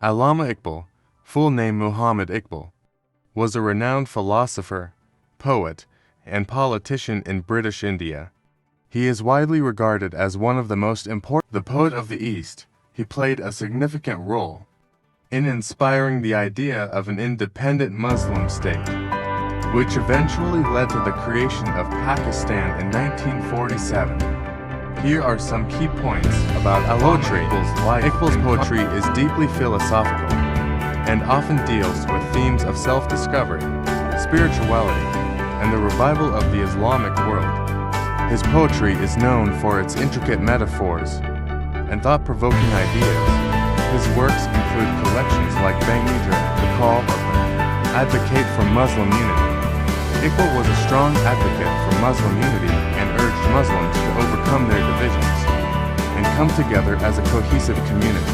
Allama Iqbal, full name Muhammad Iqbal, was a renowned philosopher, poet, and politician in British India. He is widely regarded as one of the most important. The poet of the East, he played a significant role in inspiring the idea of an independent Muslim state, which eventually led to the creation of Pakistan in 1947. Here are some key points about poetry. Iqbal's poetry is deeply philosophical and often deals with themes of self-discovery, spirituality, and the revival of the Islamic world. His poetry is known for its intricate metaphors and thought-provoking ideas. His works include collections like Bangidra, The Call, Advocate for Muslim Unity. Iqbal was a strong advocate for Muslim unity and urged Muslims to overcome their divisions and come together as a cohesive community.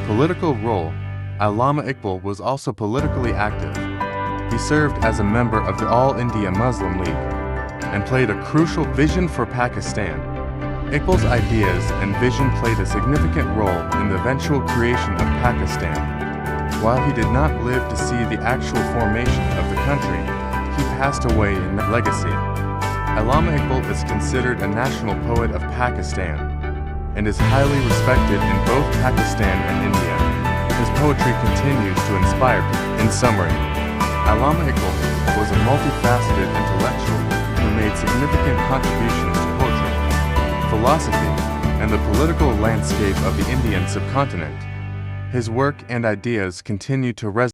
Political role. Allama Iqbal was also politically active. He served as a member of the All India Muslim League and played a crucial vision for Pakistan. Iqbal's ideas and vision played a significant role in the eventual creation of Pakistan. While he did not live to see the actual formation of the country, he passed away in legacy. Allama Iqbal is considered a national poet of Pakistan and is highly respected in both Pakistan and India. His poetry continues to inspire people. In summary, Allama Iqbal was a multifaceted intellectual who made significant contributions to poetry, philosophy, and the political landscape of the Indian subcontinent. His work and ideas continue to resonate